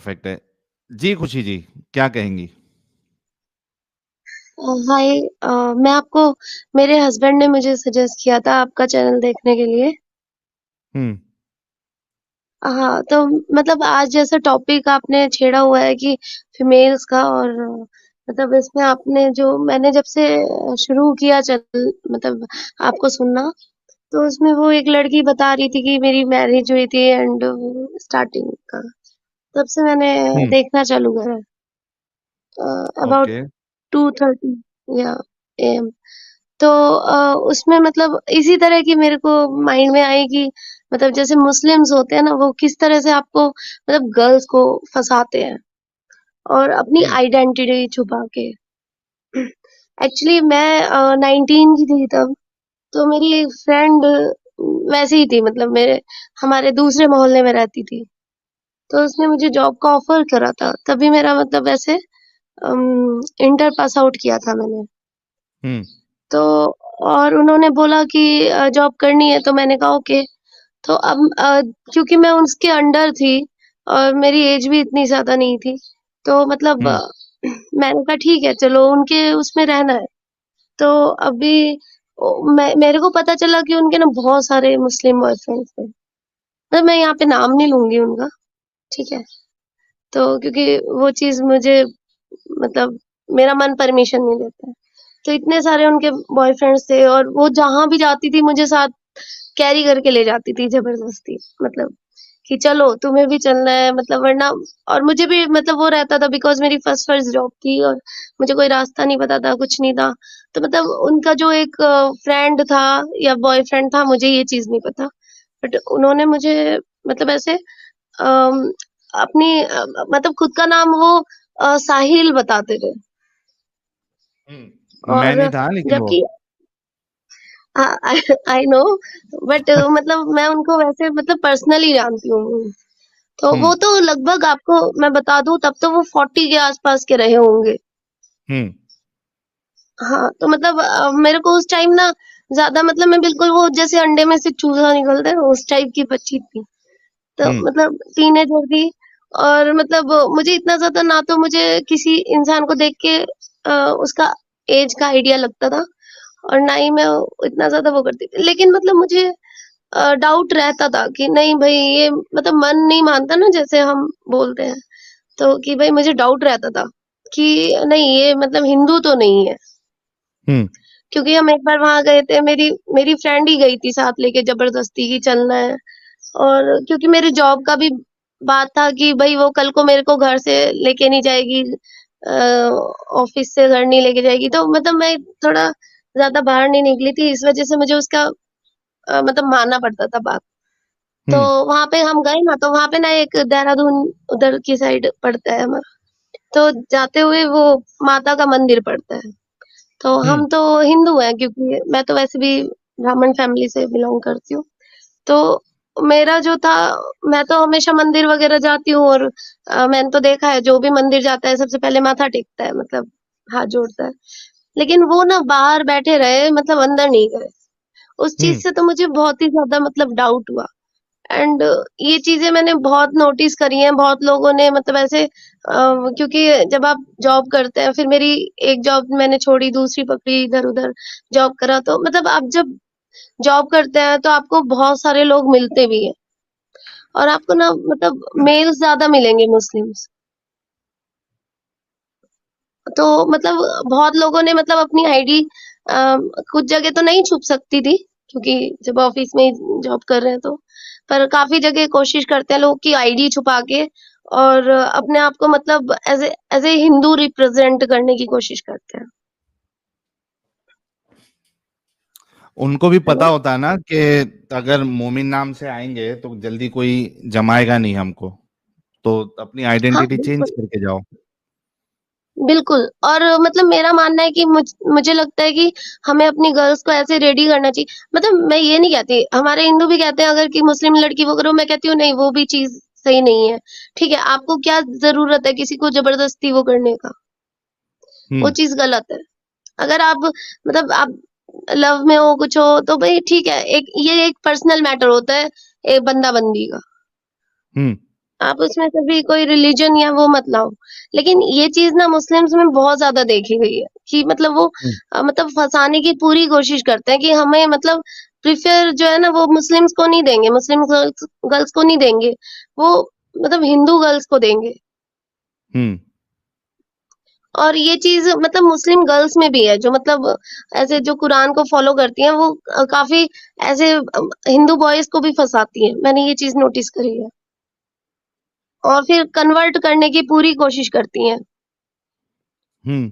Perfect है। जी खुशी जी, क्या कहेंगी? हाय। मैं आपको मेरे हस्बैंड ने मुझे सजेस्ट किया था आपका चैनल देखने के लिए। हुँ, हाँ, तो मतलब आज जैसा टॉपिक आपने छेड़ा हुआ है कि फीमेल्स का, और मतलब इसमें आपने जो मैंने जब से शुरू किया चैनल मतलब आपको सुनना, तो उसमें वो एक लड़की बता रही थी कि मेरी मैरिज हुई थी एंड स्टार्टिंग का, तब से मैंने हुँ, देखना चालू करा। अबाउट ओके, 2:30 या एएम। तो उसमें मतलब इसी तरह की मेरे को माइंड में आई कि मतलब जैसे मुस्लिम्स होते हैं ना, वो किस तरह से आपको मतलब गर्ल्स को फंसाते हैं और अपनी हुँ, आइडेंटिटी छुपा के। एक्चुअली मैं 19 की थी तब। तो मेरी एक फ्रेंड वैसे ही थी, मतलब मेरे हमारे दूसरे मोहल्ले में रहती थी। तो उसने मुझे जॉब का ऑफर करा था, तभी मेरा मतलब वैसे इंटर पास आउट किया था मैंने। हुँ, तो और उन्होंने बोला कि जॉब करनी है, तो मैंने कहा ओके। तो अब क्योंकि मैं उसके अंडर थी और मेरी एज भी इतनी ज़्यादा नहीं थी, तो मतलब हुँ, मैंने कहा ठीक है चलो उनके उसमें रहना है। तो अभी मेरे को पता चला कि उनके ना बहुत सारे मुस्लिम बॉयफ्रेंड्स थे। मतलब मैं यहाँ पे नाम नहीं लूँगी उनका, ठीक है? तो क्योंकि वो चीज़ मुझे मतलब मेरा मन परमिशन नहीं देता है। तो इतने सारे उनके बॉयफ्रेंड्स थे और वो जहाँ भी जाती थी मुझे साथ कैरी करके ले जाती थी ज़बरदस्ती। मतलब कि चलो तुम्हें भी चलना है, मतलब वरना। और मुझे भी मतलब वो रहता था बिकॉज़ मेरी फर्स्ट फर्स्ट जॉब थी और मुझे कोई रास्ता नहीं पता था, कुछ नहीं था। तो मतलब उनका जो एक फ्रेंड था या बॉयफ्रेंड था, मुझे ये चीज़ नहीं पता। बट उन्होंने मुझे मतलब ऐसे अम, अपनी मतलब खुद का नाम वो साहिल बताते थे। हुँ। मैं और नहीं था लेकिन वो। जबकि आई आई नो, बट मतलब मैं उनको वैसे मतलब पर्सनली जानती हूँ। तो हुँ, वो तो लगभग आपको मैं बता दूं, तब तो वो 40 के आसपास के रहे होंगे। हुँ, हाँ, तो मतलब मेरे को उस टाइम ना ज्यादा मतलब मैं बिल्कुल वो जैसे अंडे में से चूजा निकलता है उस टाइप की बच्ची थी। तो हुँ, मतलब टीनेजर थी। और मतलब मुझे इतना ज़्यादा ना तो मुझे किसी इंसान को देख के उसका एज का आइडिया लगता था और ना ही मैं इतना ज़्यादा वो करती थी। लेकिन मतलब मुझे डाउट रहता था कि नहीं भई ये मतलब मन नहीं मानता ना जैसे हम बोलते हैं, तो कि भई मुझे डाउट रहता था कि नहीं ये मतलब हिंदू तो नहीं है। हुँ, क्योंकि हम एक बार वहाँ गए थे, मेरी मेरी फ्रेंड ही गई थी साथ लेके ज़बरदस्ती कि चलना है। और क्योंकि मेरी जॉब का भी बात था कि भई वो कल को मेरे को घर से लेके नहीं जाएगी, ऑफ़िस से घर नहीं लेके जाएगी, तो मतलब मैं थोड़ा ज़्यादा बाहर नहीं निकली थी, इस वज़ह से मुझे उसका मतलब मानना पड़ता था बात। तो हुँ, वहाँ पे हम गए ना, तो वहाँ पे ना एक देहरादून उधर की साइड पड़ता है हमारा, तो जाते हुए वो माता का मंदिर पड़ता है। तो हुँ, हम तो हिंदू हैं, क्योंकि मैं तो वैसे भी ब्राह्मण फैमिली से बिलॉन्ग करती हूँ। तो मेरा जो था, मैं तो हमेशा मंदिर वगैरह जाती हूँ और मैंने तो देखा है जो भी मंदिर जाता है सबसे पहले माथा टेकता है, मतलब हाथ जोड़ता है। लेकिन वो ना बाहर बैठे रहे, मतलब अंदर नहीं गए। उस हुँ, चीज़ से तो मुझे बहुत ही ज़्यादा मतलब डाउट हुआ। एंड ये चीज़ें मैंने बहुत नोटिस करी हैं, बहुत लोगों ने मतलब ऐसे क्योंकि जब आप जॉब करते हैं, फिर मेरी एक जॉब मैंने छोड़ी, दूसरी पकड़ी, इधर-उधर जॉब करा, तो मतलब आप जब जॉब करते हैं तो आपको बहुत सारे लोग मिलते भी हैं और आपको ना मतलब मेल्स ज़्यादा मिलेंगे मुस्लिम्स। तो मतलब बहुत लोगों ने मतलब अपनी आईडी कुछ जगह तो नहीं छुप सकती थी, क्योंकि जब ऑफिस में जॉब कर रहे हैं तो, पर काफ़ी जगह कोशिश करते हैं लोग कि आईडी छुपा के और अपने आप को मतलब एज़ ए हिंदू रिप्रेज़ेंट करने की कोशिश करते हैं। उनको भी है पता ना? होता है ना कि अगर मोमिन नाम से आएँगे तो जल्दी कोई जमाएगा नहीं हमको, तो अपनी हाँ, आइडेंटिटी चेंज बिल्कुल। करके जाओ। बिल्कुल। और मतलब मेरा मानना है कि मुझे लगता है कि हमें अपनी गर्ल्स को ऐसे रेडी करना चाहिए। मतलब मैं ये नहीं कहती, हमारे हिंदू भी कहते हैं अगर कि मुस्लिम लड़की वो करो, मैं कहती हूँ नहीं, वो भी चीज़ सही नहीं है। ठीक है, आपको क्या ज़रूरत है किसी को ज़बरदस्ती वो करने का? वो हुँ, चीज़ गलत है। अगर आप मतलब आप लव में हो, कुछ हो, तो भई ठीक है, एक ये एक पर्सनल मैटर होता है, एक बंदा-बंदी का। हुँ, आप उसमें कभी कोई रिलीजन या वो मत लाओ। लेकिन ये चीज़ ना मुस्लिम्स में बहुत ज़्यादा देखी गई है कि मतलब वो हम्म, मतलब फँसाने की पूरी कोशिश करते हैं कि हमें मतलब प्रेफ़र जो है ना वो मुस्लिम्स को नहीं देंगे, मुस्लिम गर्ल्स गर्ल्स को नहीं देंगे। वो मतलब हिंदू गर्ल्स को देंगे। हम्म, और ये चीज़ मतलब मुस्लिम गर्ल्स में भी है जो मतलब ऐसे जो कुरान को फ़ॉलो करती हैं वो काफ़ी ऐसे हिंदू बॉयज़ को भी फँसाती हैं। मैंने ये चीज़ नोटिस करी है। और फिर कन्वर्ट करने की पूरी कोशिश करती हैं। हम्म,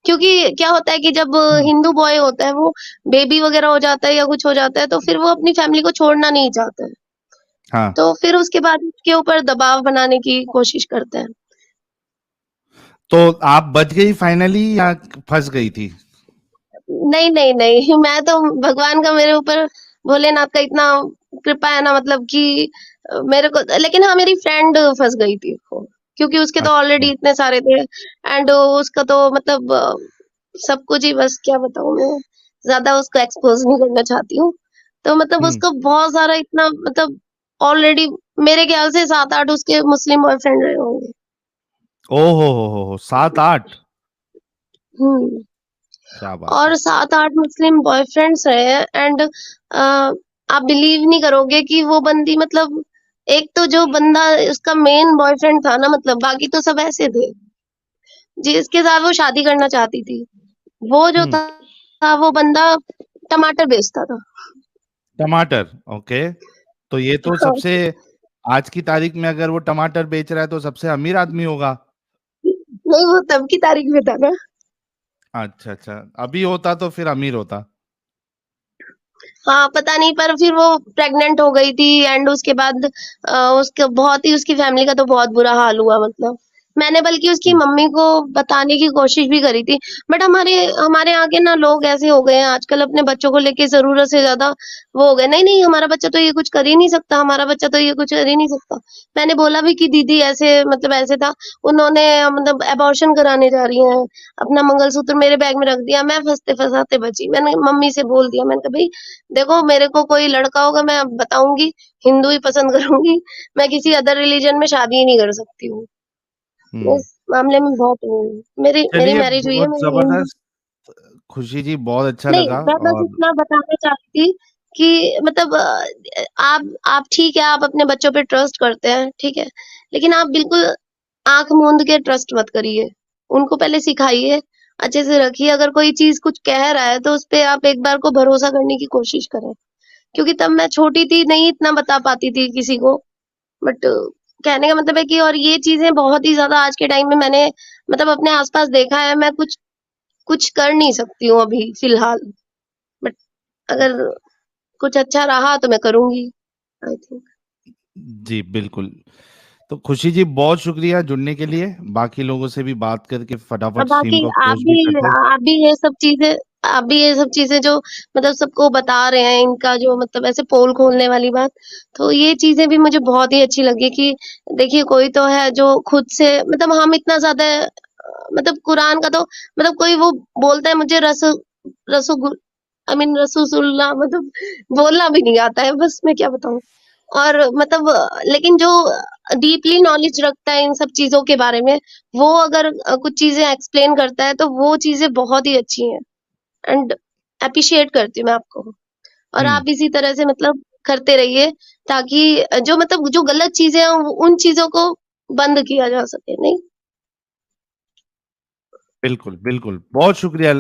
क्योंकि क्या होता है कि जब हिंदू बॉय होता है वो बेबी वग़ैरह हो जाता है या कुछ हो जाता है तो फिर वो अपनी फैमिली को छोड़ना नहीं चाहता है। हाँ, तो फिर उसके बाद उसके ऊपर दबाव बनाने की कोशिश करते हैं। तो आप बच गई फाइनली या फंस गई थी? नहीं, नहीं, नहीं मैं तो भगवान का मेरे ऊपर भोलेनाथ का इतना कृपा है ना मतलब कि मेरे को लेकिन हाँ, मेरी फ्रेंड फँस गई थी वो, क्योंकि उसके तो अच्छा। ऑलरेडी इतने सारे थे एंड उसका तो मतलब सब कुछ ही बस क्या बताऊँ मैं, ज़्यादा उसको एक्सपोज़ नहीं करना चाहती हूँ। तो मतलब हम्म। उसको बहुत सारा इतना मतलब ऑलरेडी मेरे ख़्याल से 7-8 उसके मुस्लिम बॉयफ्रेंड रहे होंगे। ओ हो, 7-8? हुँ। क्या बात और है। 7-8 मुस्लिम बॉयफ्रेंड्स रहे हैं एंड आप बिलीव नहीं करोगे कि वो बंदी मतलब एक तो जो बंदा उसका मेन बॉयफ्रेंड था ना मतलब बाकी तो सब ऐसे थे जिसके साथ वो शादी करना चाहती थी। वो जो हम्म। था वो बंदा टमाटर बेचता था। टमाटर, ओके। तो ये तो हाँ, सबसे, आज की तारीख में अगर वो टमाटर बेच रहा है तो सबसे अमीर आदमी होगा। नहीं वो तब की तारीख में था ना। अच्छा, अच्छा। अभी होता तो फिर अमीर होता। हाँ, पता नहीं पर फिर वो प्रेग्नेंट हो गई थी एंड उसके बाद उसके बहुत ही उसकी फैमिली का तो बहुत बुरा हाल हुआ मतलब। मैंने बल्कि उसकी हम्म, मम्मी को बताने की कोशिश भी करी थी। बट हमारे हमारे यहाँ के ना लोग ऐसे हो गए हैं आजकल अपने बच्चों को लेके ज़रूरत से ज़्यादा वो हो गए, नहीं, नहीं हमारा बच्चा तो ये कुछ कर ही नहीं सकता, हमारा बच्चा तो ये कुछ कर ही नहीं सकता। मैंने बोला भी कि दीदी ऐसे मतलब ऐसे था, उन्होंने मतलब अबॉर्शन कराने जा रही हैं, अपना मंगलसूत्र मेरे बैग में रख दिया, मैं फँसते-फँसाते बची। मैंने मम्मी से बोल दिया, मैंने कहा भई देखो मेरे को कोई लड़का होगा मैं बताऊँगी, हिंदू ही पसंद करूँगी, मैं किसी अदर रिलीजन में शादी ही नहीं कर सकती हूँ। मैं हम्म। इस मामले में बहुत वो हूँ। मेरी मेरी चलिए, मैरिज हुई है, बहुत मेरी हिंदू जबरदस्त। खुशी जी, बहुत अच्छा नहीं, लगा। मैं बस और इतना बताना चाहती थी कि मतलब आप ठीक है, आप अपने बच्चों पे ट्रस्ट करते हैं, ठीक है, लेकिन आप बिल्कुल आँख मूंद के ट्रस्ट मत करिए। उनको पहले सिखाइए, अच्छे से रखिए, अगर कोई चीज़ कुछ कह रहा है, तो उसपे आप एक बार को भरोसा करने की कोशिश करें। क्योंकि तब मैं छोटी थी, नहीं इतना बता पाती थी किसी को। बट कहने का मतलब है कि और ये चीज़ें बहुत ही ज़्यादा आज के टाइम में मैंने मतलब अपने आस-पास देखा है, मैं कुछ कुछ कर नहीं सकती हूँ अभी फ़िलहाल। बट अगर कुछ अच्छा रहा तो मैं करूँगी, आई थिंक। जी, बिल्कुल। तो खुशी जी, बहुत शुक्रिया जुड़ने के लिए। बाकी लोगों से भी बात करके और फटाफट स्ट्रीम बाकी को क्लोज भी करते हैं। आप भी ये सब चीज़ें जो मतलब सबको बता रहे हैं, इनका जो मतलब ऐसे पोल खोलने वाली बात, तो ये चीज़ें भी मुझे बहुत ही अच्छी लगी कि देखिए कोई तो है जो खुद से मतलब हम इतना ज़्यादा मतलब कुरान का तो मतलब कोई वो बोलता है मुझे रसूगुल आई मीन रसूसुल्लाह मतलब बोलना भी नहीं आता है, बस मैं क्या बताऊँ। और मतलब लेकिन जो डीपली नॉलेज रखता है इन सब चीज़ों के बारे में, वो अगर कुछ चीज़ें एक्सप्लेन करता है, तो वो चीज़ें बहुत ही अच्छी हैं एंड एप्रिशिएट करती हूँ मैं आपको। और हुँ, आप इसी तरह से मतलब करते रहिए ताकि जो मतलब जो गलत चीज़ें हैं, उन चीज़ों को बंद किया जा सके, नहीं? बिल्कुल, बिल्कुल। बहुत शुक्रिया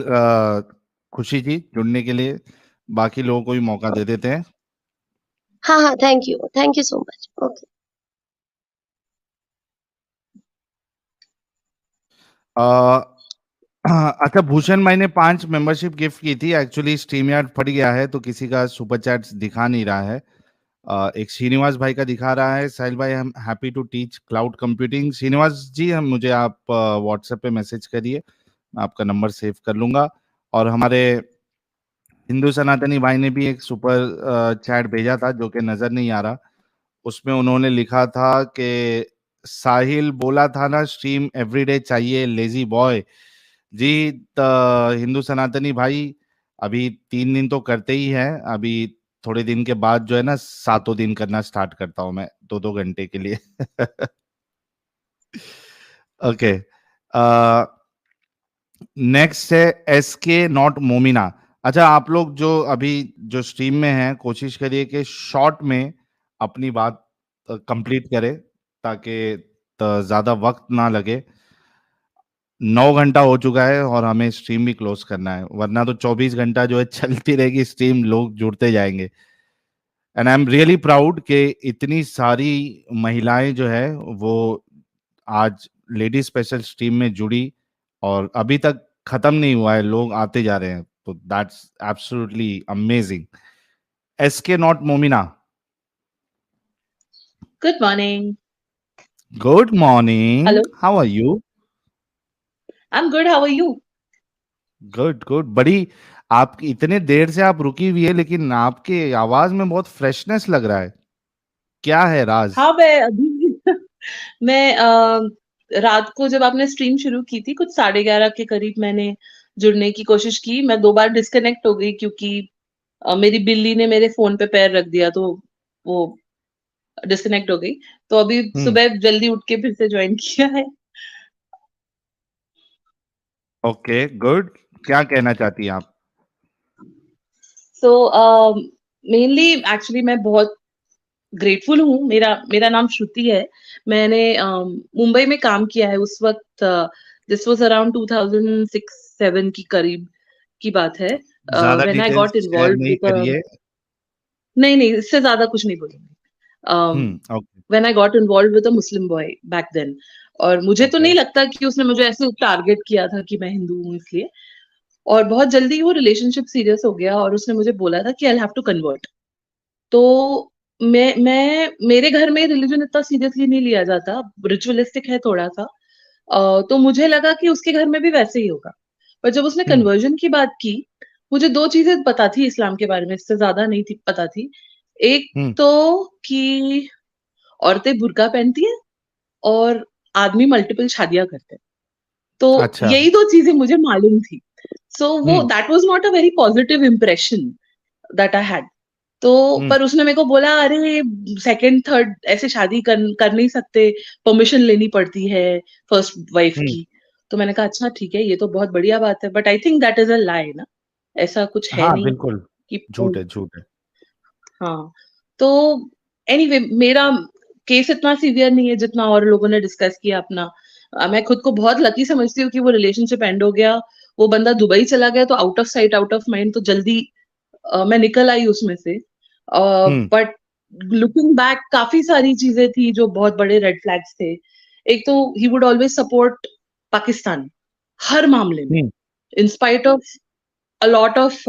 खुशी जी जुड़ने के लिए। बाकी लोगों को भी मौका दे देते हैं। हाँ, हाँ, thank you so much. Okay. Uh, अच्छा, भूषण भाई ने 5 मेंबरशिप गिफ्ट की थी। एक्चुअली स्ट्रीमयार्ड फट गया है तो किसी का सुपर चैट्स दिखा नहीं रहा है। एक श्रीनिवास भाई का दिखा रहा है, साहिल भाई I am happy to teach cloud computing. Srinivas ji, हम मुझे आप व्हाट्सएप पे मैसेज करिए, मैं आपका नंबर सेव कर लूँगा। और हमारे हिंदू सनातनी भाई ने भी एक सुपर चैट भेजा था जो कि नज़र नहीं आ रहा। उसमें उन्होंने लिखा था कि साहिल बोला था ना स्ट्रीम एवरीडे चाहिए लेजी बॉय। जी, हिंदू सनातनी भाई अभी 3 दिन तो करते ही हैं। अभी थोड़े दिन के बाद जो है ना 7 दिन करना स्टार्ट करता हूँ मैं 2-2 घंटे के लिए। ओके, नेक्स्ट है एसके नॉट मोमिना। अच्छा, आप लोग जो अभी जो स्ट्रीम में हैं, कोशिश करिए कि शॉर्ट में अपनी बात कंप्लीट करें, ताकि ज्यादा वक्त ना लगे। 9 घंटा हो चुका है और हमें स्ट्रीम भी क्लोज करना है, वरना तो 24 घंटा जो है चलती रहेगी स्ट्रीम, लोग जुड़ते जाएंगे। And I am really proud कि इतनी सारी महिलाएं जो है वो आज लेडी स्पेशल स्ट्रीम में जुड़ी, और अभी तक खत्म नहीं हुआ है, लोग आते जा रहे हैं, तो दैट्स एब्सोल्युटली अमेजिंग। एसके नॉट मोमिना, Good morning. Good morning, Hello. How are you? I'm good. How are you? Good good. बड़ी आपकी इतने देर से आप रुकी हुई है, लेकिन आपके आवाज में बहुत फ्रेशनेस लग रहा है, क्या है राज? हाँ, मैं अभी मैं रात को जब आपने स्ट्रीम शुरू की थी कुछ 11:30 के करीब मैंने जुड़ने की कोशिश की। मैं 2 बार डिस्कनेक्ट हो गई क्योंकि मेरी बिल्ली ने मेरे फोन पे पैर रख दिया तो वो डिस्कनेक्ट हो गई। तो अभी सुबह जल्दी उठ के फिर से ज्वाइन किया है। ओके गुड, क्या कहना चाहती हैं आप? सो मेनली एक्चुअली मैं बहुत ग्रेटफुल हूँ। मेरा मेरा नाम श्रुति है। मैंने मुंबई में काम किया है उस वक्त। दिस वाज अराउंड 2006-7 की करीब की बात है। ज्यादा when I details got share involved नहीं विद करिए। नहीं इससे ज्यादा कुछ नहीं बोलूंगी। Okay when I got involved with a Muslim boy back then, और मुझे तो ओके नहीं लगता कि उसने मुझे ऐसे टारगेट किया था कि मैं हिंदू हूँ इसलिए। और बहुत जल्दी वो रिलेशनशिप सीरियस हो गया और उसने मुझे बोला था कि आई हैव टू कन्वर्ट। तो मैं मेरे घर में रिलीजन इतना सीरियसली नहीं लिया जाता, रिचुअलिस्टिक है थोड़ा सा। तो मुझे लगा कि उसके घर में भी वैसे ही होगा। पर जब उसने कन्वर्जन की बात की, मुझे 2 चीजें पता थी इस्लाम के बारे में, इससे ज्यादा नहीं थी पता थी। एक तो कि औरतें बुर्का पहनती हैं और आदमी मल्टीपल शादियां करते हैं। तो अच्छा। यही 2 चीजें मुझे मालूम थी। सो वो that was not a very positive impression that I had. तो पर उसने मेरे को बोला, अरे सेकंड थर्ड ऐसे शादी कर नहीं सकते, परमिशन लेनी पड़ती है फर्स्ट वाइफ की। तो मैंने कहा अच्छा ठीक है, ये तो बहुत बढ़िया बात है, but I think that is a lie ना, ऐसा कुछ है हाँ नहीं बिल्कुल, कि झूठ है झूठ है। हाँ। तो एनीवे मेरा केस इतना सीवियर नहीं है जितना और लोगों ने डिस्कस किया अपना। मैं खुद को बहुत लकी समझती हूँ कि वो रिलेशनशिप एंड हो गया। वो बंदा दुबई चला गया तो out of sight out of mind, तो जल्दी मैं निकल आई उसमें से। बट लुकिंग बैक काफी सारी चीजें थी जो बहुत बड़े रेड फ्लैग्स थे। एक तो he would always support Pakistan हर मामले में, in spite of a lot of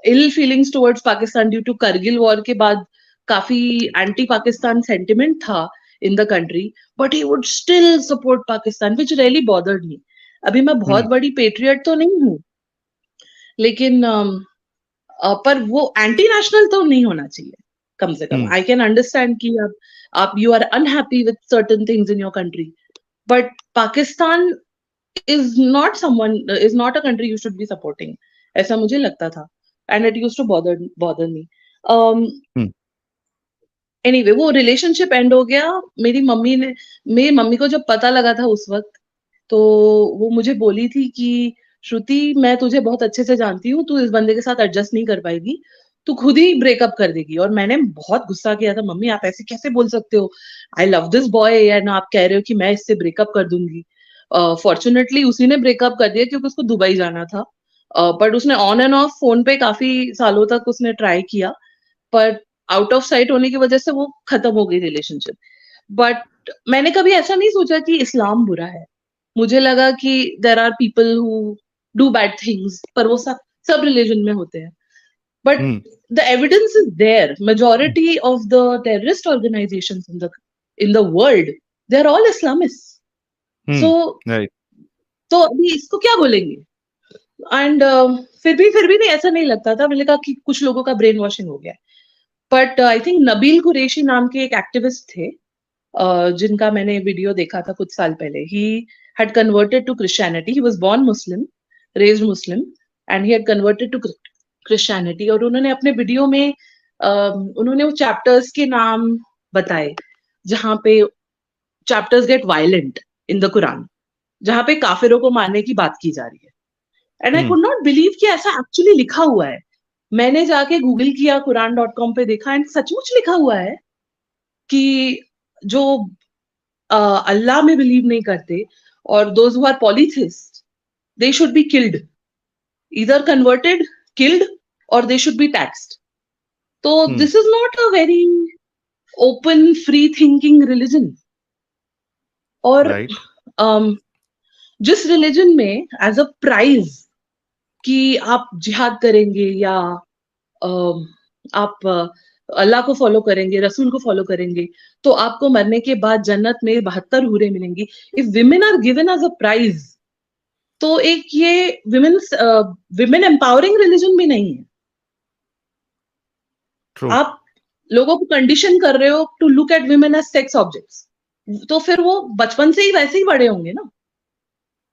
ill feelings towards Pakistan due to Kargil war के बाद काफी एंटी पाकिस्तान सेंटिमेंट था in the country, but he would still support Pakistan which really bothered me. अभी मैं बहुत बड़ी पेट्रियट तो नहीं हूँ, लेकिन पर वो एंटी नेशनल तो नहीं होना चाहिए कम से कम। आई कैन अंडरस्टैंड कि आप you are unhappy with certain things in your country, but Pakistan is not a country you should be supporting, ऐसा मुझे लगता था। And it used to bother me. Anyway वो रिलेशनशिप एंड हो गया। मेरी मम्मी को जब पता लगा था उस वक्त, तो वो मुझे बोली थी कि श्रुति, मैं तुझे बहुत अच्छे से जानती हूँ, तू इस बंदे के साथ एडजस्ट नहीं कर पाएगी, तू खुद ही ब्रेकअप कर देगी। और मैंने बहुत गुस्सा किया था, मम्मी आप ऐसे कैसे बोल सकते हो, I love this boy and आप कह रहे हो कि मैं इससे ब्रेकअप कर दूंगी। फॉर्चुनेटली उसी ने ब्रेकअप कर दिया क्योंकि उसको दुबई जाना था। बट उसने ऑन एंड ऑफ फोन पे काफी सालों तक उसने ट्राई किया, पर आउट ऑफ साइट होने की वजह से वो खत्म हो गई रिलेशनशिप। बट मैंने कभी ऐसा नहीं सोचा कि इस्लाम बुरा है। मुझे लगा कि there are people who do bad things, पर वो सब रिलीजन में होते हैं। But the evidence is there, majority of the terrorist organisations in the world, they are all Islamist. So तो अभी इसको क्या बोलेंगे? एंड फिर भी नहीं, ऐसा नहीं लगता था। मैंने कहा कि कुछ लोगों का ब्रेन वॉशिंग हो गया। But I think Nabeel Qureshi नाम के एक एक्टिविस्ट थे, जिनका मैंने वीडियो देखा था कुछ साल पहले। ही had converted to Christianity. He was born Muslim, raised Muslim, and he had converted to Christianity, और उन्होंने अपने वीडियो में उन्होंने वो चैप्टर्स के नाम बताए जहां पे chapters get violent in the Quran, जहां पे काफिरों को मारने की बात की जा रही है। And I could not believe कि ऐसा एक्चुअली लिखा हुआ है। मैंने जाके गूगल किया, quran.com पे देखा, एंड सचमुच लिखा हुआ है कि जो अल्लाह में बिलीव नहीं करते और those who are polytheist, they should be killed, either converted, killed, और दे शुड बी टैक्स्ड। तो this is not a very open free thinking religion. और जिस रिलीजन में एज अ प्राइज कि आप जिहाद करेंगे या आप अल्लाह को फॉलो करेंगे, रसूल को फॉलो करेंगे, तो आपको मरने के बाद जन्नत में 72 हूरें मिलेंगी। If women are given as a prize, तो एक ये विमेन एम्पावरिंग रिलीजन भी नहीं है। True. आप लोगों को कंडीशन कर रहे हो to look at women as sex objects, तो फिर वो बचपन से ही वैसे ही बड़े होंगे ना।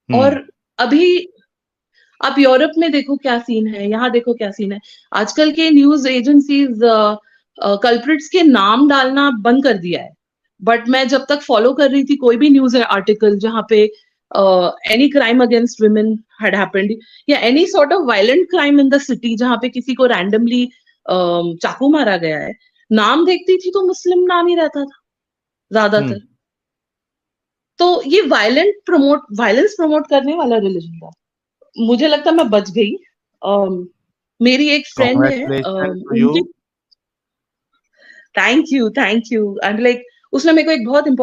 और अभी आप यूरोप में देखो क्या सीन है, यहाँ देखो क्या सीन है। आजकल के न्यूज एजेंसीज कल्प्रिट्स के नाम डालना बंद कर दिया है, बट मैं जब तक फॉलो कर रही थी कोई भी न्यूज आर्टिकल जहाँ पे any crime against women had happened, या any sort of violent crime in the city जहाँ पे किसी को रैंडमली चाकू मारा गया है, नाम देखती थी तो मुस्लिम नाम ही रहता था ज्यादातर। तो ये वायलेंस प्रमोट करने वाला रिलीजन था। मुझे लगता मैं बच गई। मेरी एक फ्रेंड है, उनकी थैंक यू, एंड लाइक उसने मेरे को एक बहुत इंपॉर्टेंट